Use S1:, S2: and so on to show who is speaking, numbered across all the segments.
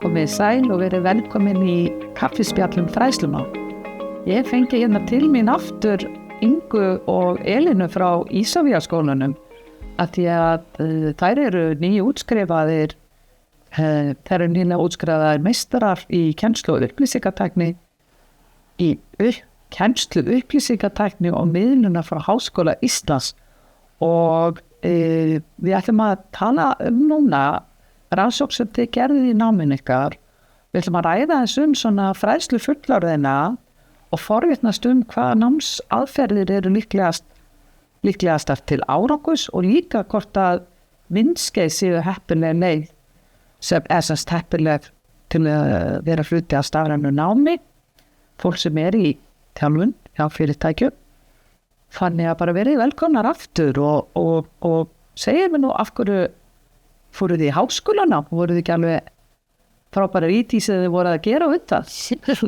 S1: Komið sæl og verið velkomin í kaffispjallum fræðslumál. Ég fengi hérna til mín aftur Ingu og Elínu frá Ísafjarðarskólanum að því að þær eru nýútskrifaðir meistarar í kennslu og upplýsingatækni og miðluna frá Háskóla Íslands og við ætlum að tala núna rannsókn sem þið gerðið í náminu ykkar. Við ætlum að ræða svona fræðslu fullorðina og forvitnast hvaða námsaðferðir eru líklegastar til árangurs og líka hvort að myndskeið séu heppileg leið sem heppileg til að vera hluti af stafrænu námi, fólk sem í þjálfun hjá fyrirtækjum. Þannig að bara verið velkomnar aftur og segið mér nú af hverju fóruð þið í háskólana? Voruð þið ekki alveg frábærar í því sem þið voruð að gera á þetta?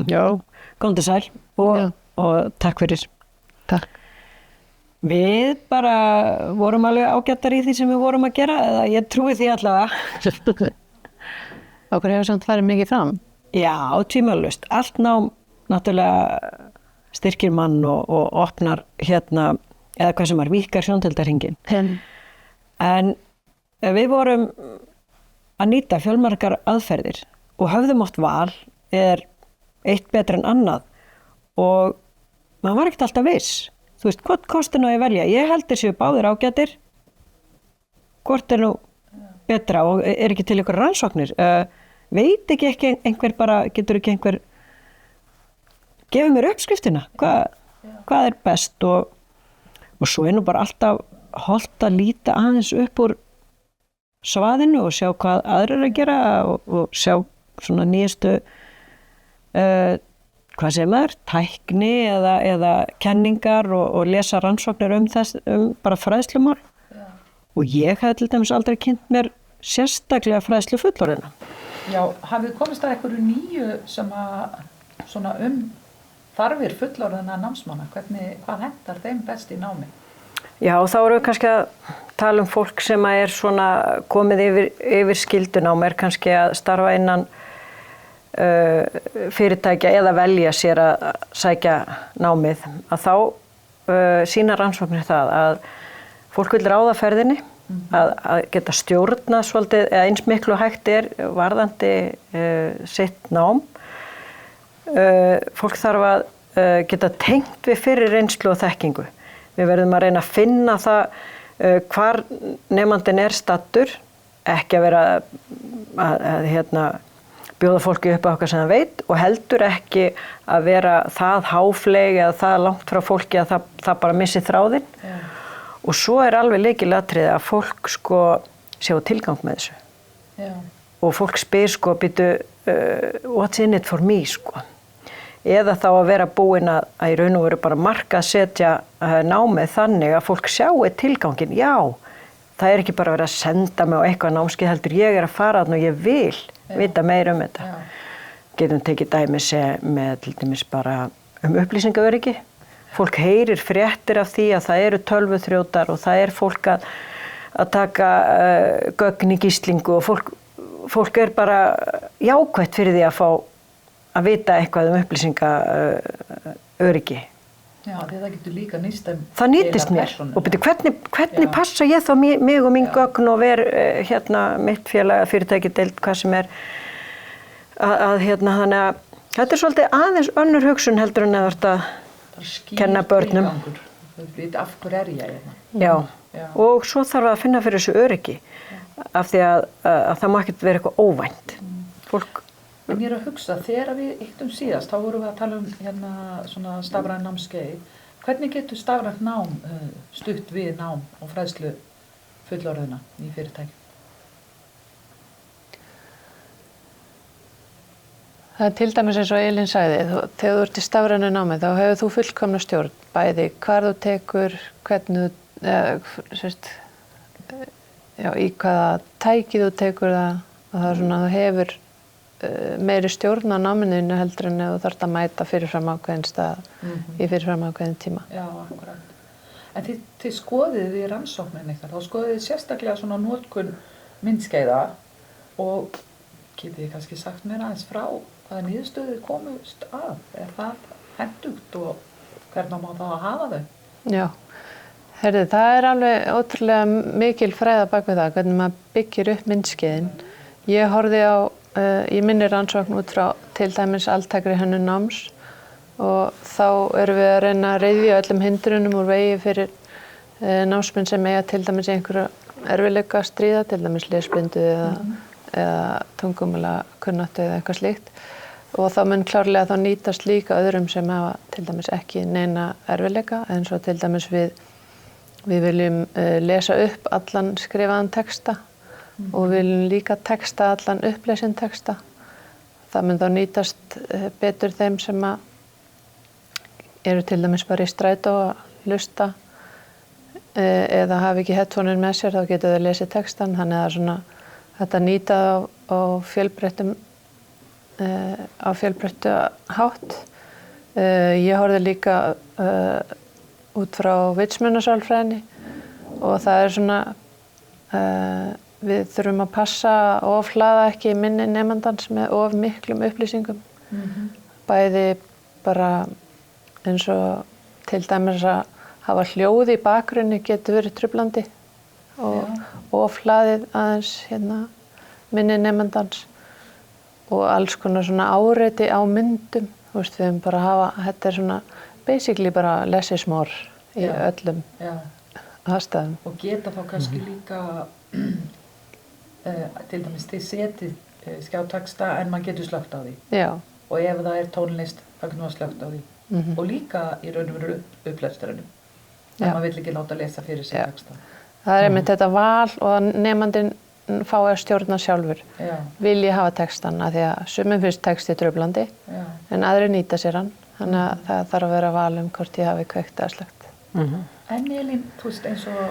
S2: Já, komdu sæl og takk fyrir.
S1: Takk.
S2: Við bara vorum alveg ágættar í því sem við vorum að gera, eða ég trúi því allavega.
S3: Okkur hefur samt farið mikið fram?
S2: Já, tvímælalaust. Allt nám náttúrulega styrkir mann og opnar eða hvað sem víkkar sjóndeildarhringinn. En við vorum að nýta fjölmargar aðferðir og höfðum oft val eitt betra en annað og maður var ekkert alltaf viss. Þú veist, hvort kostin á að velja? Ég heldur séu báðir ágætir. Hvort nú betra og ekki til ykkur rannsóknir? Veit ekki einhver bara, getur ekki einhver gefið mér uppskriftina? Hvað best? Og svo nú bara alltaf hollt að líta aðeins upp úr svaðinu og sjá hvað aðrir að gera og sjá svona nýjastu hvað sem tækni eða kenningar og lesa rannsóknir bara fræðslumál. Já. Og ég hafði til dæmis aldrei kynnt mér sérstaklega fræðslu fullorðina.
S1: Já, hafið komist að einhverju nýju sem svona þarfir fullorðina námsmanna? Hvað hentar þeim best í námi?
S2: Já, þá erum við kannski að tala fólk sem svona komið yfir skyldunám, kannski að starfa innan fyrirtækja eða velja sér að sækja námið, að þá sýna rannsóknir það að fólk vil ráða ferðinni, að geta stjórnað svolítið, eða eins miklu hægt varðandi sitt nám. Fólk þarf að geta tengt við fyrir reynslu og þekkingu. Við verðum að reyna að finna það hvar nemandinn staddur, ekki að vera að bjóða fólki upp á okkar sem það veit og heldur ekki að vera það háfleyg eða það langt frá fólki að það bara missi þráðinn. Ja. Og svo alveg lykilatriði að fólk sjá tilgang með þessu. Ja. Og fólk spyr what's in it for me Eða þá að vera búin að í raun og veru bara markaðssetja námið þannig að fólk sjáu tilganginn. Já, það ekki bara verið að senda mig á eitthvað námskeið heldur. Ég að fara þarna og ég vil vita meira þetta. Já. Getum tekið dæmis með til dæmis bara upplýsingaöryggi. Fólk heyrir fréttir af því að það eru tölvuþrjótar og það fólk að taka gögn í gíslingu og fólk bara jákvætt fyrir því að fá að vita eitthvað upplýsingaöryggi.
S1: Já, því það getur líka nýst
S2: það nýtist mér. Og hvernig passa ég þá mig og mín gögn og mitt félag, fyrirtæki, deild, hvað sem þannig að þetta svolítið aðeins önnur hugsun heldur en að kenna börnum.
S1: Af hverju ég
S2: Já, og svo þarf að finna fyrir þessu öryggi af því að það má ekkert vera eitthvað óvænt. Fólk
S1: En ég að hugsa, þegar við hittum síðast, þá vorum við að tala svona stafræn námskeið. Hvernig getur stafrænt nám stutt við nám og fræðslu fullorðina í fyrirtækjum?
S3: Það til dæmis eins og Elín sagði, þegar þú ert í stafrænu námi, þá hefur þú fullkomna stjórn, bæði hvar þú tekur, hvernig í hvaða tæki þú tekur það, og það svona, þú hefur meiri stjórn á náminu heldur en ef þú þarft að mæta fyrirfram ákveðin stað í fyrirfram ákveðin tíma.
S1: Já, akkurat. En þið skoðið í rannsóknin ykkar, þá skoðið sérstaklega svona notkun myndskeiða og getið þið kannski sagt mér aðeins frá hvaða niðurstöðu komust að? Það hentugt og hvernig má það að hafa þau?
S3: Já, heyrðu, það alveg ótrúlega mikil fræða bak við það, hvernig maður byggir upp myndskeiðin. Ég horfði á, ég minni rannsókn út frá til dæmis altækri hönnun náms og þá erum við að reyna að reiðja öllum hindrunum úr vegi fyrir námsmenn sem eiga til dæmis einhverju erfiðleika að stríða, til dæmis lesblindu eða tungumála kunnáttu eða eitthvað slíkt. Og þá mun klárlega þá nýtast líka öðrum sem hafa til dæmis ekki neina erfiðleika, eins og til dæmis við viljum lesa upp allan skrifaðan texta og við viljum líka texta allan upplesin texta. Það mun þá nýtast betur þeim sem eru til dæmis bara í strætó að hlusta eða hafa ekki headphone með sér, þá getur þau lesið textan. Þannig að það er svona þetta nýta á fjölbreyttu hátt. Ég horfði líka út frá vitsmunasálfræðinni og það er svona við þurfum að passa að ofhlaða ekki minni nemandans með of miklum upplýsingum. Bæði bara eins og til dæmis að hafa hljóð í bakgrunni getur verið truflandi og ofhlaðið aðeins minni nemandans og alls konar svona áreiti á myndum. Þú veist, við höfum bara að hafa, þetta er svona basically bara less is more í öllum aðstæðum.
S1: Og geta þá kannski líka til dæmis þið setið skjátaxta en maður getur slökkt á því.
S3: Já.
S1: Og ef það er tónlist, þá getur maður slökkt á því. Og líka í raun og veru upplesturunum. En maður vill ekki láta lesa fyrir sig texta.
S3: Það er einmitt þetta val og nemandinn fái að stjórna sjálfur. Vil ég hafa textan af því að sumum finnst texti truflandi en aðrir nýta sér hann. Þannig að það þarf að vera val hvort ég hafi kveikt eða slökkt.
S1: En Elín, þú veist eins og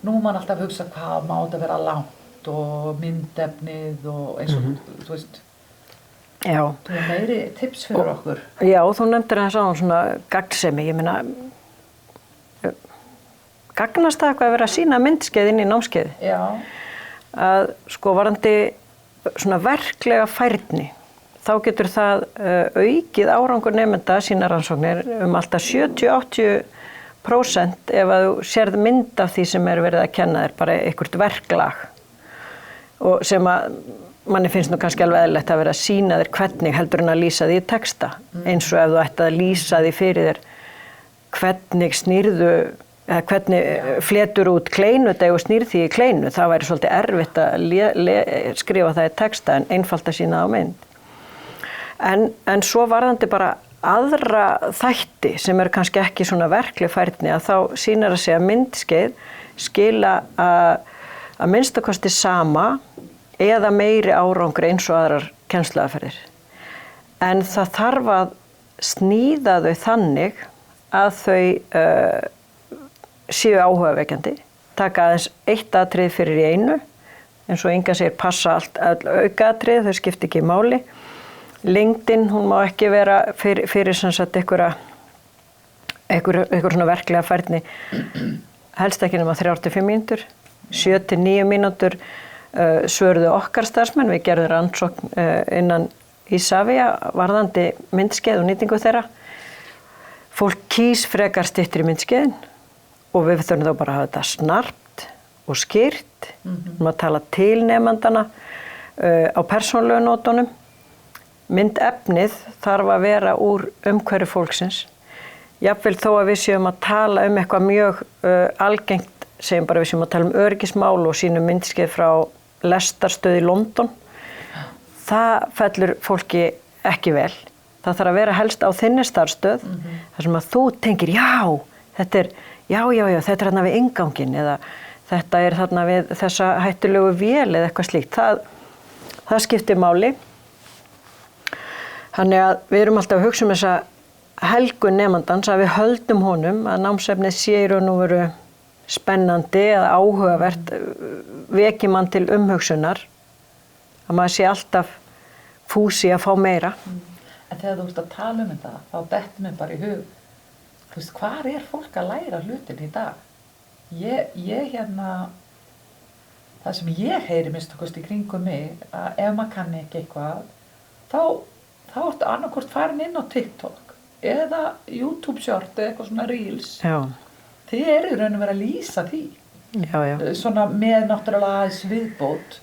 S1: nú mann alltaf hugsa hvað má þetta vera langt og myndefnið og eins og þú veist.
S2: Já.
S1: Þú er meiri tips fyrir okkur.
S2: Já, þú nefndir þess að svona gagnsemi, ég meina gagnast það eitthvað að vera að sýna myndskeið inn í námskeiði?
S1: Já.
S2: Að sko varðandi svona verklega færni, þá getur það aukið árangur nemenda sína rannsóknir alltaf 70-80% ef að þú sérð mynd af því sem verið að kenna þér, bara eitthvað verklag og sem að manni finnst nú kannski alveg eðlilegt að vera að sýna þér hvernig heldur en að lýsa því í texta, eins og ef þú ætti að lýsa því fyrir þér hvernig snýrðu eða hvernig fletur út kleinudeg og snýr því í kleinu, það væri svolítið erfitt að skrifa það í texta en einfalt að sýna á mynd. En svo varðandi bara aðra þætti sem kannski ekki svona verkleg færni að þá sýnir að segja myndskeið skila að minnstakosti sama eða meiri árangri eins og aðrar kennsluaðferðir. En það þarf að sníða þau þannig að þau séu áhugavekjandi, taka aðeins eitt atriði fyrir í einu, eins og Inga segir passa allt aukaatriði, þau skipta ekki máli. Lengdin, hún má ekki vera fyrir sem sagt einhver svona verklega færni, helst ekki nema 3-5 mínútur, 7-9 mínútur svöruðu okkar starfsmenn, við gerðum rannsókn innan Isavia varðandi myndskeið og nýtingu þeirra. Fólk kýs frekar styttri myndskeiðin og við þurfum þá bara að hafa þetta snarpt og skýrt, að tala til nemandana á persónulegu nótunum. Myndefnið þarf að vera úr umhverfi fólksins. Jafnvel þó að við séum að tala eitthvað mjög algengt, segjum bara við séum að tala öryggismál og sýnum myndskeið frá lestarstöð í London. Það fellur fólki ekki vel. Það þarf að vera helst á þinni starfsstöð, þar sem að þú tengir, þetta er þarna við innganginn eða þetta er þarna við þessa hættulegu vél eða eitthvað slíkt. Það skiptir máli. Þannig að við erum alltaf að hugsa þessa helgun nemandans að við höldum honum að námsefnið sé í raun og veru spennandi eða áhugavert, veki mann til umhugsunar, að maður sé alltaf fúsi að fá meira.
S1: En þegar þú ert að tala þetta, þá dettur mér bara í hug, þú veist, hvar fólk að læra hlutin í dag? Það það sem ég heyri minnst í kringum mig, að ef maður kann ekki eitthvað, þá ertu annarkvort farin inn á TikTok eða YouTube short eða eitthvað svona reels.
S2: Já.
S1: Þið eru í raun og vera að lýsa því.
S2: Já.
S1: Svona með náttúrulega aðeins viðbót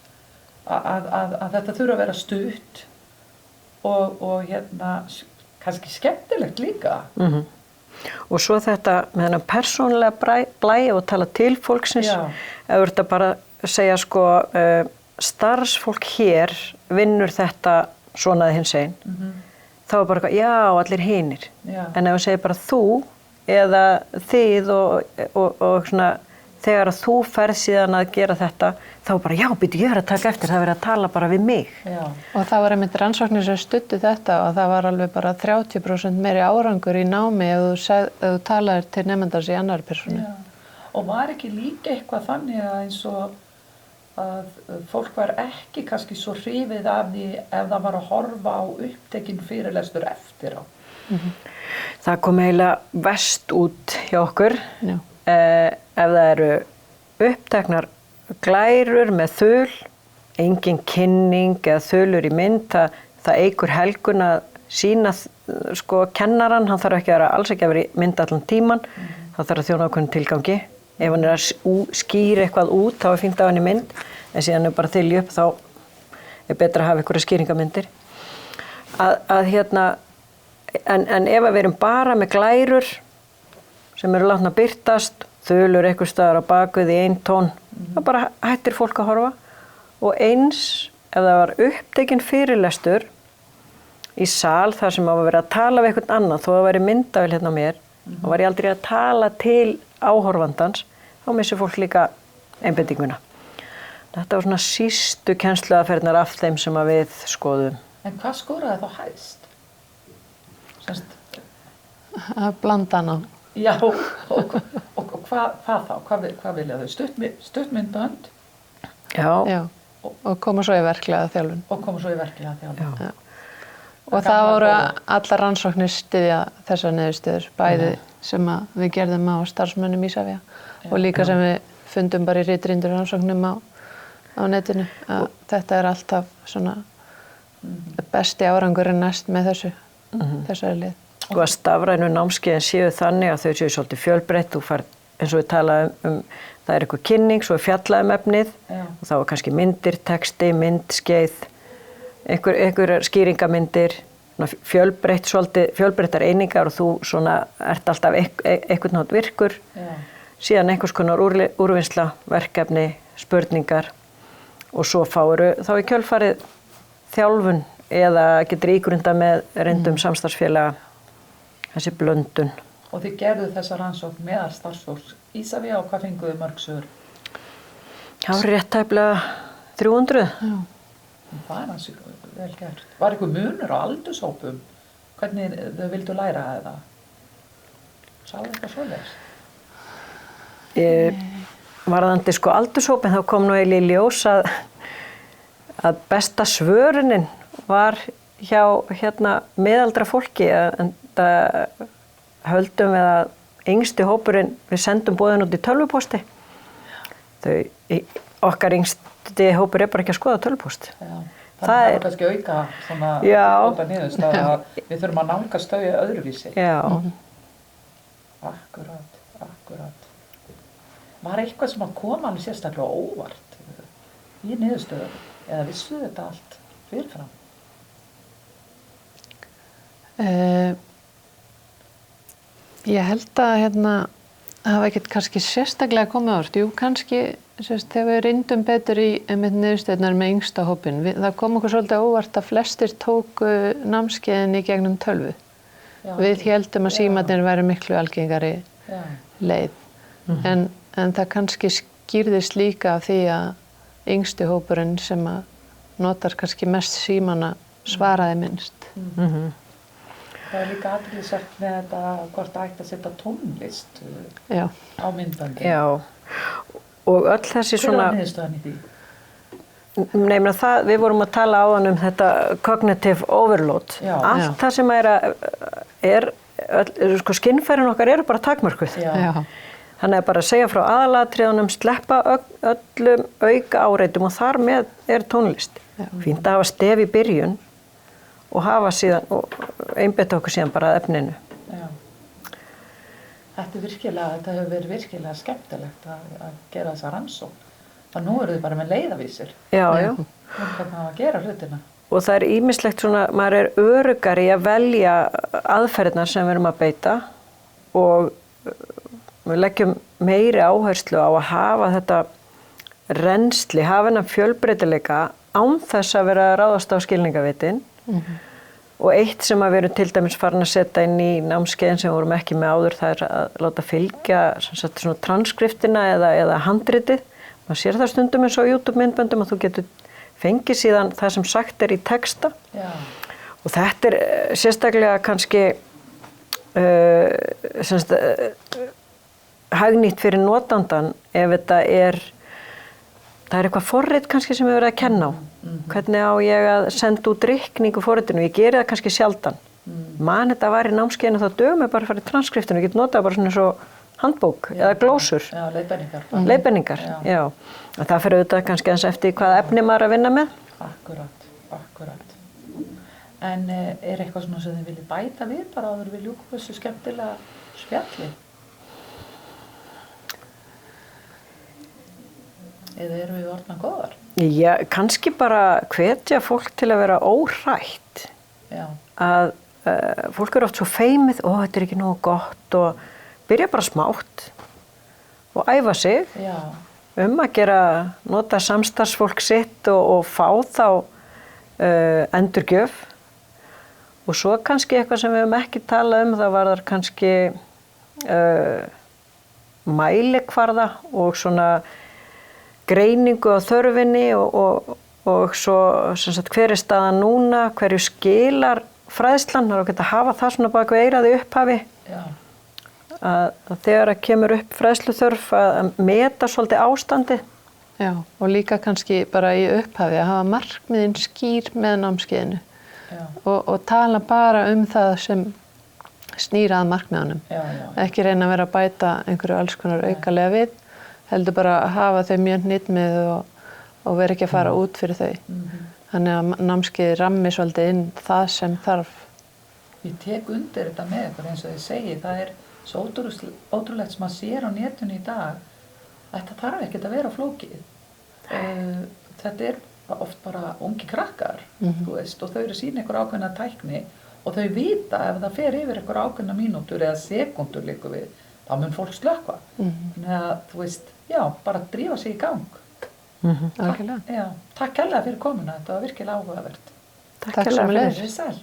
S1: að þetta þurfa að vera stutt og kannski skemmtilegt líka.
S2: Og svo þetta með þennan persónulega blæ og tala til fólksins.
S1: Já.
S2: Ef þú ert að bara segja sko starfsfólk hér vinnur þetta svona hins einn, þá er bara eitthvað, já, allir hinir.
S1: Já.
S2: En ef þú segir bara þú eða þið og svona, þegar að þú ferð síðan að gera þetta, þá bara, já, býtu, ég að taka eftir, það verið að tala bara við mig.
S1: Já.
S3: Og það var einmitt rannsóknir sem studdu þetta og það var alveg bara 30% meiri árangur í námi ef þú talaðir til nemandans í annarri persónu.
S1: Já. Og var ekki líka eitthvað þannig að eins og að fólk var ekki kannski svo hrifið af því ef það var að horfa á upptekinn fyrirlestur eftir á.
S2: Það kom eiginlega verst út hjá okkur.
S3: Já.
S2: Ef það eru uppteknar glærur með þul, engin kynning eða þulur í mynd, það eykur helgun að sýna sko kennaran, hann þarf alls ekki að vera í mynd allan tíman, það þarf að þjóna ákveðnum tilgangi. Ef hann að skýra eitthvað út, þá fínt af hann í mynd, en síðan bara þylja upp, þá betra að hafa einhverja skýringamyndir. En ef við erum bara með glærur sem eru látnar birtast, þulur einhvers staðar á bakvið í einn tón, þá bara hættir fólk að horfa. Og eins, ef það var upptekinn fyrirlestur í sal þar sem á að vera að tala við einhvern annan, þó að veri myndavél hérna á mér, þá var ég aldrei að tala til áhorfandans, þá missir fólk líka einbeitinguna. Þetta var svona sístu kennsluaðferðnar af þeim sem að við skoðum.
S1: En hvað skoraði þá hæst?
S3: Að blanda hana.
S1: Já, og hvað þá? Hvað vilja þau? Stuttmyndbönd?
S2: Já.
S3: Og koma svo í verklega þjálfun.
S1: Já.
S3: Og það voru allar rannsóknir styðja þessar niðurstöður, bæði sem að við gerðum á starfsmönnum Isavia og líka sem við fundum bara í ritrindur rannsóknum á netinu. Að þetta er alltaf svona besti árangurinn næst með þessari lið.
S2: Og að stafrænu námskeiðin séu þannig að þau séu svolítið fjölbreytt. Þú fær, eins og við talaðum það er eitthvað kynning, svo er fjallað efnið og þá er kannski myndir, texti, myndskeið, einhverjar skýringamyndir, fjölbreyttar einingar og þú svona ert alltaf einhvern nátt virkur. Síðan einhvers konar úrvinnsla, verkefni, spurningar og svo fáru þá í kjölfarið þjálfun eða getur ígrunda með reyndum samstarfsfélaga, þessi blöndun.
S1: Og þið gerðu þessa rannsókn meðal starfsfólks Isavia og hvað fenguðu mörg svör?
S2: Það var rétt tæplega 300.
S3: Já.
S1: Það er hansi vel gert. Var eitthvað munur á aldurshópum? Hvernig þau vildu læra það? Sáðu eitthvað svoleiðis?
S2: Varðandi sko aldurshópin þá kom nú eiginlega í ljós að besta svörunin var hjá miðaldra fólki, en það höldum við að yngsti hópurinn, við sendum boðin út í tölvupósti. Okkar yngsti hópur er bara ekki að skoða tölvupóst.
S1: Það er kannski auka svona átta niðurstaða að við þurfum að nálgast þau öðruvísi.
S2: Já.
S1: Akkurat. Var eitthvað sem að koma alveg sérstaklega óvart í niðurstöðu eða vissu þetta allt fyrirfram?
S3: Ég held að hafa ekkert kannski sérstaklega komið ávart. Jú, kannski þegar við reyndum betur í niðurstöðnar með yngsta hópinn. Það kom okkur svolítið óvart að flestir tóku námskeiðin í gegnum tölvu. Við héldum að símarnir væru miklu algengari leið. En það kannski skýrðist líka af því að yngsti hópurinn sem að notar kannski mest símana svaraði minnst.
S1: Það er líka athyglisvert með þetta hvort það ætti að setja tónlist á myndbandi.
S2: Já, og öll þessi svona...
S1: Hver var niðurstaðan í því?
S2: Nei, við vorum að tala áðan um þetta cognitive overload. Allt það sem sko skynfærin okkar eru bara takmörkuð.
S3: Já.
S2: Hann er bara að segja frá aðalatriðunum, sleppa öllum auka áreitum og þar með er tónlist. Fínt að hafa stef í byrjun og hafa síðan, og einbeita okkur síðan bara að efninu.
S1: Já. Þetta hefur verið virkilega skemmtilegt að gera þessa rannsókn. Það nú eru þið bara með leiðavísir.
S2: Já.
S1: Hvernig að gera hlutina.
S2: Og það er ýmislegt svona, maður er öruggari að velja aðferðirnar sem við erum að beita og við leggjum meiri áherslu á að hafa þetta reynsli, hafa þennan fjölbreytileika án þess að vera að ráðast á skilningavitin. Og eitt sem að við erum til dæmis farin að setja inn í námskeiðin sem við vorum ekki með áður, það er að láta fylgja svona transkriptina eða handritið. Maður sér það stundum eins og YouTube myndböndum að þú getur fengið síðan það sem sagt er í texta. Já. Og þetta er sérstaklega kannski hagnýtt fyrir notandan ef þetta það er eitthvað forrit kannski sem við verðum að kenna á. Hvernig á ég að senda út reikningu forritinu? Ég geri það kannski sjaldan. Man þetta var í námskeiðinu þá dögum við bara að fara í transkriptinu. Ég get notað bara svona eins og handbók eða glósur.
S1: Já, leiðbeiningar.
S2: Leiðbeiningar, já. Það fyrir auðvitað kannski eins eftir hvaða efni maður að vinna með.
S1: Akkurat. En er eitthvað svona sem þið viljið bæta við bara áður við ljúkum þessu skemmtilega spjalli? Eða eru við orðna góðar?
S2: Já, kannski bara hvetja fólk til að vera óhrætt.
S1: Já.
S2: Að fólk eru oft svo feimið, þetta er ekki nógu gott og byrja bara smátt og æfa sig.
S3: Já.
S2: Að nota samstarfsfólk sitt og fá þá endurgjöf. Og svo kannski eitthvað sem við höfum ekki talað það var þar kannski mælikvarða og svona greiningu á þörfinni og svo sem sagt hver er staðan núna, hverju skilar fræðslan, það er að hafa það svona bak við eyrað í upphafi.
S3: Já.
S2: Að þegar að kemur upp fræðsluþörf að meta svolítið ástandi.
S3: Já, og líka kannski bara í upphafi að hafa markmiðin skýr með námskeiðinu og tala bara það sem snýr að markmiðunum. Ekki reyna að vera að bæta einhverju alls konar aukalega við, heldur bara að hafa þau mjög hnitmið og vera ekki að fara út fyrir þau. Þannig að námskeiði rammi svolítið inn það sem þarf.
S1: Ég tek undir þetta með ykkur eins og þið segið, það er svo ótrúlegt sem maður sér á netinu í dag að þetta þarf ekkert að vera flókið. Þetta er oft bara ungi krakkar, þú veist, og þau eru sína einhver ákveðna tækni og þau vita ef það fer yfir einhver ákveðna mínútur eða sekúndur líka við, þá mun fólk slökkva. Þannig að, þú veist, já, bara drífa sig í gang.
S3: Algjörlega.
S1: Takk kærlega fyrir komuna, þetta var virkilega áhugavert.
S2: Takk kærlega fyrir.
S1: Sæl.